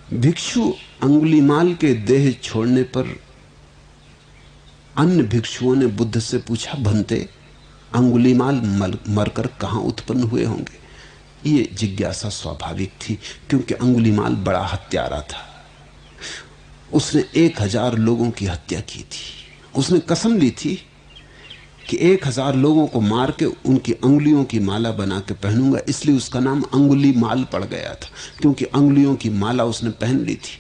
भिक्षु अंगुलीमाल के देह छोड़ने पर अन्य भिक्षुओं ने बुद्ध से पूछा, भंते अंगुलीमाल मरकर कहां उत्पन्न हुए होंगे? ये जिज्ञासा स्वाभाविक थी, क्योंकि अंगुलीमाल बड़ा हत्यारा था। उसने 1000 लोगों की हत्या की थी। उसने कसम ली थी कि 1000 लोगों को मार के उनकी अंगुलियों की माला बना के पहनूंगा। इसलिए उसका नाम अंगुलीमाल पड़ गया था, क्योंकि अंगुलियों की माला उसने पहन ली थी।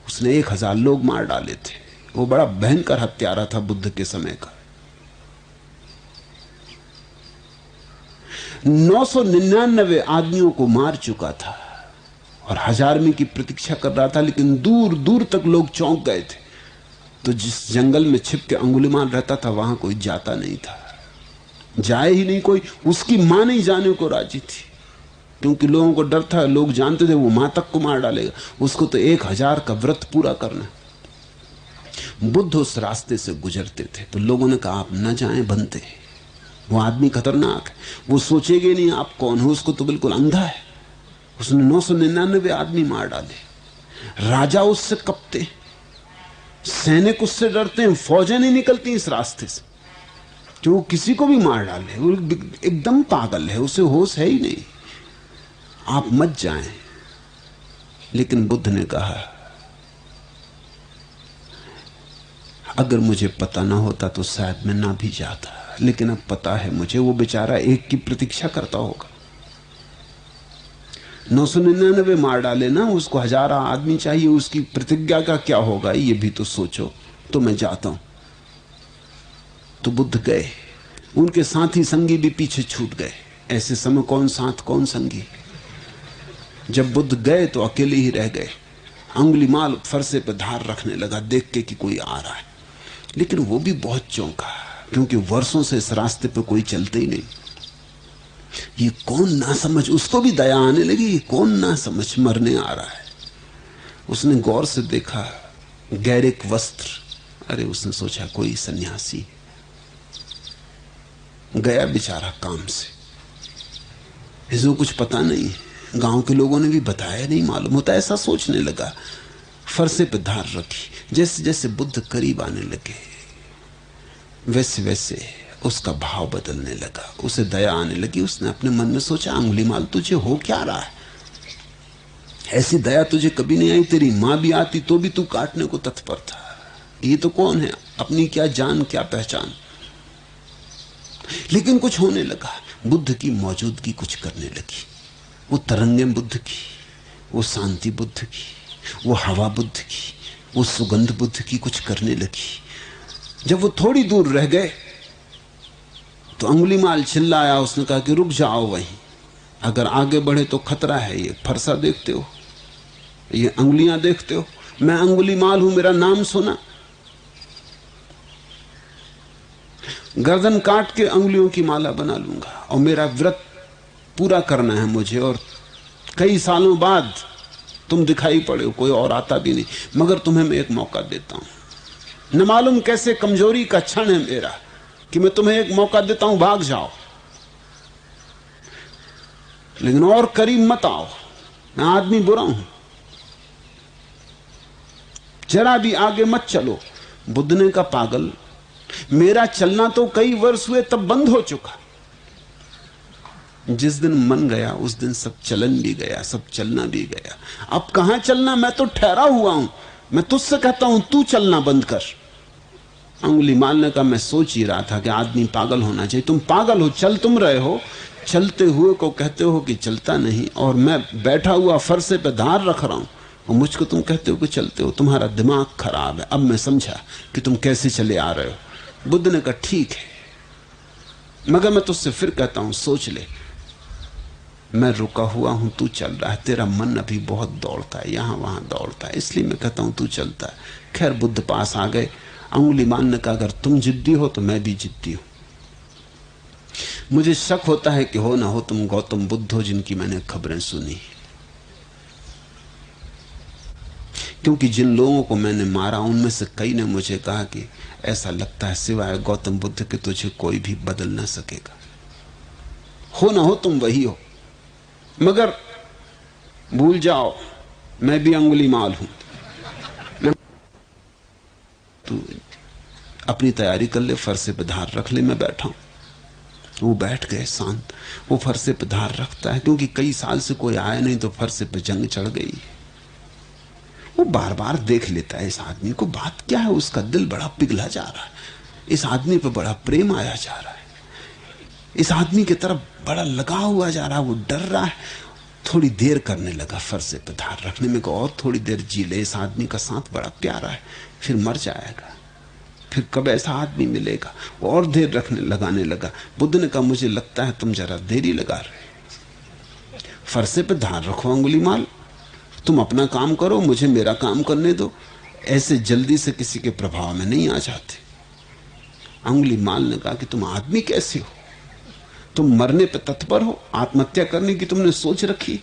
उसने 1000 लोग मार डाले थे। वो बड़ा भयंकर हत्यारा था बुद्ध के समय का। 999 आदमियों को मार चुका था और 1000वीं की प्रतीक्षा कर रहा था, लेकिन दूर दूर तक लोग चौंक गए थे। तो जिस जंगल में छिप के अंगुलीमाल रहता था वहां कोई जाता नहीं था, जाए ही नहीं कोई। उसकी मां नहीं जाने को राजी थी, क्योंकि लोगों को डर था, लोग जानते थे वो मां तक को मार डालेगा। उसको तो 1000 का व्रत पूरा करना। बुद्ध उस रास्ते से गुजरते थे तो लोगों ने कहा, आप न जाएं बनते, वो आदमी खतरनाक है, वो सोचेगे नहीं आप कौन हो, उसको तो बिल्कुल अंधा है। उसने 999 आदमी मार डाले। राजा उससे कपते, सैनिक उससे डरते हैं, फौजें नहीं निकलती इस रास्ते से कि वो किसी को भी मार डाले। वो एकदम पागल है, उसे होश है ही नहीं, आप मत जाएं। लेकिन बुद्ध ने कहा, अगर मुझे पता ना होता तो शायद मैं ना भी जाता, लेकिन अब पता है मुझे, वो बेचारा एक की प्रतीक्षा करता होगा। 999 मार डाले ना, उसको 1000 आदमी चाहिए, उसकी प्रतिज्ञा का क्या होगा ये भी तो सोचो। तो मैं जाता हूं। तो बुद्ध गए, उनके साथी संगी भी पीछे छूट गए। ऐसे समय कौन साथ कौन संगी। जब बुद्ध गए तो अकेले ही रह गए। अंगुलीमाल फरसे पे धार रखने लगा देख के कि कोई आ रहा है, लेकिन वो भी बहुत चौंका, क्योंकि वर्षों से इस रास्ते पे कोई चलते ही नहीं। ये कौन ना समझ, उसको भी दया आने लगी, ये कौन ना समझ मरने आ रहा है। उसने गौर से देखा, गैरिक वस्त्र। अरे उसने सोचा कोई सन्यासी गया बेचारा काम से, इसको कुछ पता नहीं, गांव के लोगों ने भी बताया नहीं, मालूम होता। ऐसा सोचने लगा, फरसे पे धार रखी। जैसे जैसे बुद्ध करीब आने लगे वैसे वैसे उसका भाव बदलने लगा, उसे दया आने लगी। उसने अपने मन में सोचा, अंगुलीमाल तुझे हो क्या रहा है? ऐसी दया तुझे कभी नहीं आई। तेरी मां भी आती तो भी तू काटने को तत्पर था। ये तो कौन है, अपनी क्या जान क्या पहचान। लेकिन कुछ होने लगा, बुद्ध की मौजूदगी कुछ करने लगी। वो तरंगें बुद्ध की, वो शांति बुद्ध की, वो हवा बुद्ध की, वो सुगंध बुद्ध की कुछ करने लगी। जब वो थोड़ी दूर रह गए तो अंगुलीमाल चिल्लाया। उसने कहा कि रुक जाओ वहीं, अगर आगे बढ़े तो खतरा है। ये फरसा देखते हो, ये अंगुलियां देखते हो, मैं अंगुलीमाल हूं, मेरा नाम सुना। गर्दन काट के अंगुलियों की माला बना लूंगा और मेरा व्रत पूरा करना है मुझे। और कई सालों बाद तुम दिखाई पड़े हो, कोई और आता भी नहीं, मगर तुम्हें मैं एक मौका देता हूं। न मालूम कैसे कमजोरी का क्षण है मेरा कि मैं तुम्हें एक मौका देता हूं, भाग जाओ, लेकिन और करीब मत आओ। मैं आदमी बुरा हूं, जरा भी आगे मत चलो। बुद्ध ने कहा, पागल, मेरा चलना तो कई वर्ष हुए तब बंद हो चुका। जिस दिन मन गया उस दिन सब चलन भी गया, सब चलना भी गया। अब कहां चलना, मैं तो ठहरा हुआ हूं। मैं तुझसे कहता हूं तू चलना बंद कर। अंगुलीमाल ने कहा, मैं सोच ही रहा था कि आदमी पागल होना चाहिए। तुम पागल हो, चल तुम रहे हो, चलते हुए को कहते हो कि चलता नहीं, और मैं बैठा हुआ फरसे पे धार रख रहा हूं और मुझको तुम कहते हो कि चलते हो। तुम्हारा दिमाग खराब है। अब मैं समझा कि तुम कैसे चले आ रहे हो। बुद्ध ने कहा, ठीक है, मगर मैं तुझसे फिर कहता हूं, सोच ले। मैं रुका हुआ हूं, तू चल रहा है। तेरा मन अभी बहुत दौड़ता है, यहां वहां दौड़ता है, इसलिए मैं कहता हूं तू चलता है। खैर बुद्ध पास आ गए। अंगुलीमाल ने कहा, अगर तुम जिद्दी हो तो मैं भी जिद्दी हूं। मुझे शक होता है कि हो ना हो तुम गौतम बुद्ध हो जिनकी मैंने खबरें सुनी, क्योंकि जिन लोगों को मैंने मारा उनमें से कई ने मुझे कहा कि ऐसा लगता है सिवाय गौतम बुद्ध के तुझे कोई भी बदल ना सकेगा। हो ना हो तुम वही हो। मगर भूल जाओ, मैं भी अंगुलीमाल हूं। तू अपनी तैयारी कर ले, फरसे पे धार रख ले, मैं बैठा हूं। वो बैठ गए शांत। वो फरसे पे धार रखता है, क्योंकि कई साल से कोई आया नहीं, तो फरसे पे जंग चढ़ गई। वो बार बार देख लेता है इस आदमी को, बात क्या है। उसका दिल बड़ा पिघला जा रहा है, इस आदमी पे बड़ा प्रेम आया जा रहा है, इस आदमी की तरफ बड़ा लगा हुआ जा रहा है। वो डर रहा है। थोड़ी देर करने लगा फरसे पे धार रखने में, को और थोड़ी देर जी ले, इस आदमी का साथ बड़ा प्यारा है, फिर मर जाएगा, फिर कब ऐसा आदमी मिलेगा। वो और देर लगाने लगा। बुद्ध ने कहा, मुझे लगता है तुम जरा देरी लगा रहे। फरसे पे धार रखो अंगुलीमाल, तुम अपना काम करो, मुझे मेरा काम करने दो। ऐसे जल्दी से किसी के प्रभाव में नहीं आ जाते। अंगुलीमाल ने कहा कि तुम आदमी कैसे हो, तुम मरने पे तत्पर हो, आत्महत्या करने की तुमने सोच रखी।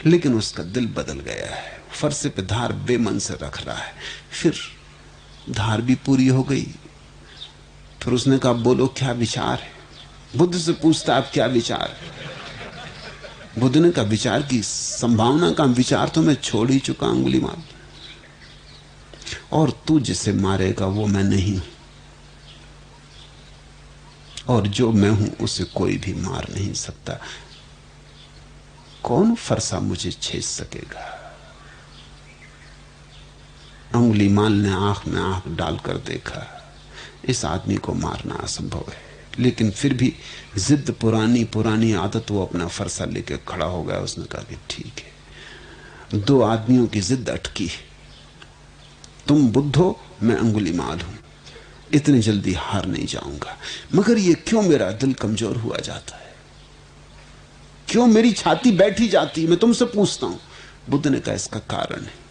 लेकिन उसका दिल बदल गया है, फरसे पे धार बेमन से रख रहा है। फिर धार भी पूरी हो गई। फिर उसने कहा, बोलो क्या विचार है। बुद्ध से पूछता, आप क्या विचार है। बुद्ध ने कहा, विचार की संभावना का विचार तो मैं छोड़ ही चुका अंगुलीमाल, और तू जिसे मारेगा वो मैं नहीं, और जो मैं हूं उसे कोई भी मार नहीं सकता। कौन फरसा मुझे छेद सकेगा। अंगुलीमाल ने आंख में आंख डालकर देखा, इस आदमी को मारना असंभव है। लेकिन फिर भी जिद, पुरानी आदत, वो अपना फरसा लेके खड़ा हो गया। उसने कहा कि ठीक है, दो आदमियों की जिद अटकी, तुम बुद्ध हो, मैं अंगुलीमाल हूं, इतनी जल्दी हार नहीं जाऊंगा। मगर ये क्यों मेरा दिल कमजोर हुआ जाता है, क्यों मेरी छाती बैठी जाती, मैं तुमसे पूछता हूं। बुद्ध ने कहा, इसका कारण है,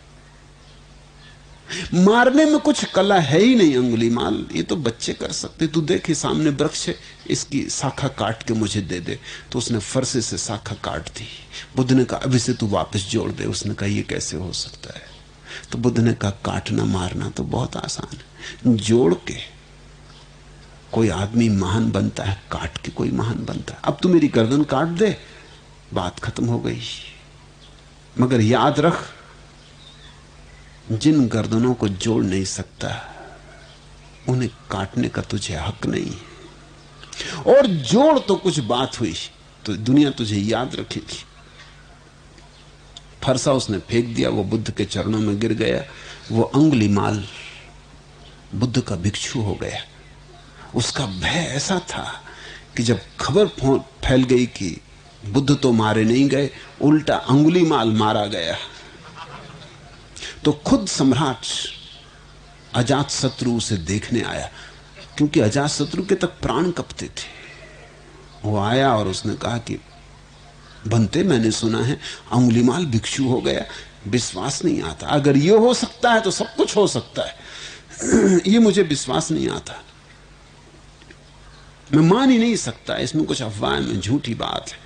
मारने में कुछ कला है ही नहीं अंगुलीमाल, ये तो बच्चे कर सकते। तू देखे सामने वृक्ष है, इसकी शाखा काट के मुझे दे दे। तो उसने फरसे से शाखा काट दी। बुद्ध ने कहा, अभी से तू वापस जोड़ दे। उसने कहा, ये कैसे हो सकता है। तो बुद्ध ने कहा, काटना मारना तो बहुत आसान है, जोड़ के कोई आदमी महान बनता है, काट के कोई महान बनता है। अब तू मेरी गर्दन काट दे, बात खत्म हो गई। मगर याद रख, जिन गर्दनों को जोड़ नहीं सकता उन्हें काटने का तुझे हक नहीं। और जोड़ तो कुछ बात हुई तो दुनिया तुझे याद रखेगी। फरसा उसने फेंक दिया, वो बुद्ध के चरणों में गिर गया। वो अंगुलीमाल बुद्ध का भिक्षु हो गया। उसका भय ऐसा था कि जब खबर फैल गई कि बुद्ध तो मारे नहीं गए, उल्टा अंगुलीमाल मारा गया, तो खुद सम्राट अजातशत्रु उसे देखने आया, क्योंकि अजातशत्रु के तक प्राण कपते थे। वो आया और उसने कहा कि बनते, मैंने सुना है अंगुलीमाल भिक्षु हो गया, विश्वास नहीं आता। अगर ये हो सकता है तो सब कुछ हो सकता है। ये मुझे विश्वास नहीं आता, मैं मान ही नहीं सकता, इसमें कुछ अफवाह में झूठी बात है।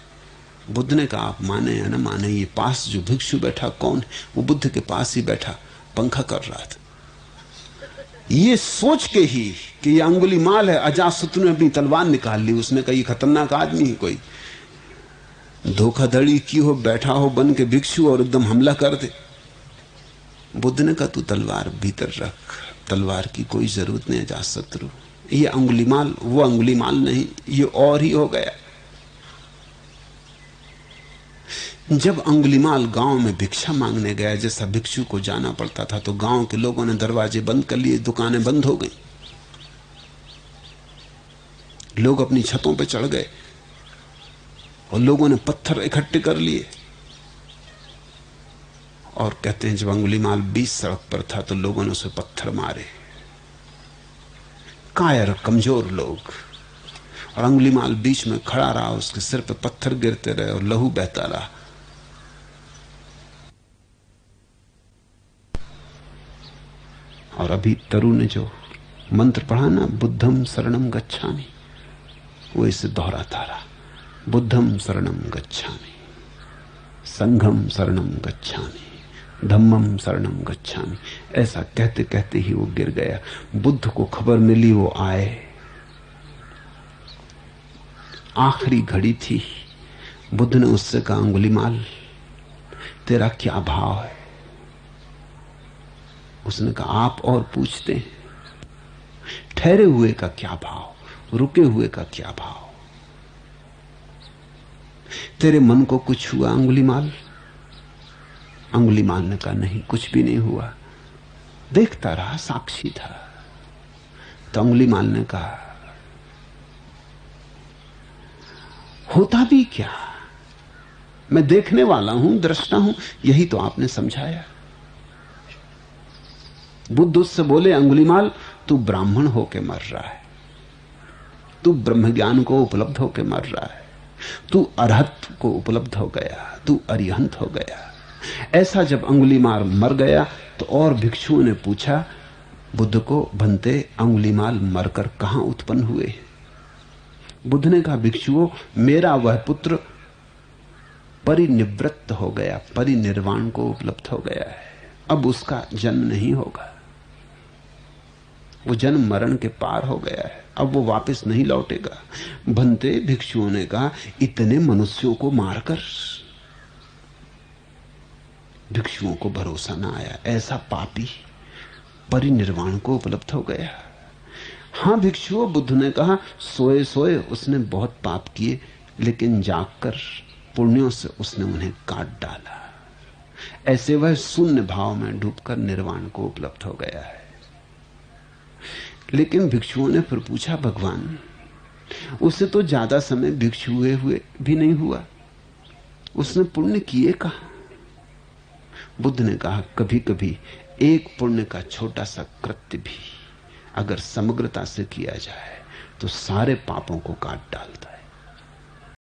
बुद्ध ने कहा, आप माने या न माने, ये पास जो भिक्षु बैठा कौन है। वो बुद्ध के पास ही बैठा पंखा कर रहा था। ये सोच के ही कि ये अंगुलीमाल है, अजातशत्रु ने अपनी तलवार निकाल ली। उसने कहा, ये खतरनाक आदमी है, कोई धोखाधड़ी की हो, बैठा हो बन के भिक्षु और एकदम हमला कर दे। बुद्ध ने कहा, तू तलवार भीतर रख, तलवार की कोई जरूरत नहीं अजातशत्रु। ये अंगुलीमाल वो अंगुलीमाल नहीं, ये और ही हो गया। जब अंगुलीमाल गांव में भिक्षा मांगने गया, जैसा भिक्षु को जाना पड़ता था, तो गांव के लोगों ने दरवाजे बंद कर लिए, दुकानें बंद हो गई, लोग अपनी छतों पर चढ़ गए और लोगों ने पत्थर इकट्ठे कर लिए। और कहते हैं जब अंगुलीमाल बीच सड़क पर था तो लोगों ने उसे पत्थर मारे, कायर कमजोर लोग। और अंगुलीमाल बीच में खड़ा रहा, उसके सिर पे पत्थर गिरते रहे और लहू बहता रहा। और अभी तरु ने जो मंत्र पढ़ा ना, बुद्धम शरणम गच्छामि, वो इसे दोहराता रहा, बुद्धम शरणम गच्छामि, संघम शरणम गच्छामि, धम्मम शरणम गच्छामि। ऐसा कहते कहते ही वो गिर गया। बुद्ध को खबर मिली, वो आए। आखिरी घड़ी थी, बुद्ध ने उससे कहा, अंगुलीमाल तेरा क्या भाव है? उसने कहा, आप और पूछते हैं, ठहरे हुए का क्या भाव, रुके हुए का क्या भाव? तेरे मन को कुछ हुआ अंगुलीमाल? अंगुलीमाल ने कहा, नहीं, कुछ भी नहीं हुआ, देखता रहा, साक्षी था। तो अंगुलीमाल ने कहा, होता भी क्या, मैं देखने वाला हूं, दृष्टा हूं, यही तो आपने समझाया। बुद्ध उससे बोले, अंगुलीमाल तू ब्राह्मण होके मर रहा है, तू ब्रह्म ज्ञान को उपलब्ध होके मर रहा है, तू अरहत को उपलब्ध हो गया, तू अरिहंत हो गया। ऐसा जब अंगुलीमाल मर गया तो और भिक्षुओं ने पूछा बुद्ध को, भंते अंगुलीमाल मरकर कहां उत्पन्न हुए? बुद्ध ने कहा, भिक्षुओं, मेरा वह पुत्र परिनिवृत्त हो गया, परिनिर्वाण को उपलब्ध हो गया है, अब उसका जन्म नहीं होगा, वो जन्म मरण के पार हो गया है, अब वो वापस नहीं लौटेगा। भंते, भिक्षुओं ने कहा, इतने मनुष्यों को मारकर? भिक्षुओं को भरोसा ना आया, ऐसा पापी परिनिर्वाण को उपलब्ध हो गया। हां भिक्षुओं, बुद्ध ने कहा, सोए सोए उसने बहुत पाप किए, लेकिन जागकर पुण्यों से उसने उन्हें काट डाला, ऐसे वह शून्य भाव में डूबकर निर्वाण को उपलब्ध हो गया है। लेकिन भिक्षुओं ने फिर पूछा, भगवान उसे तो ज्यादा समय भिक्षु हुए भी नहीं हुआ, उसने पुण्य किए कहां? बुद्ध ने कहा, कभी कभी एक पुण्य का छोटा सा कृत्य भी अगर समग्रता से किया जाए तो सारे पापों को काट डालता है।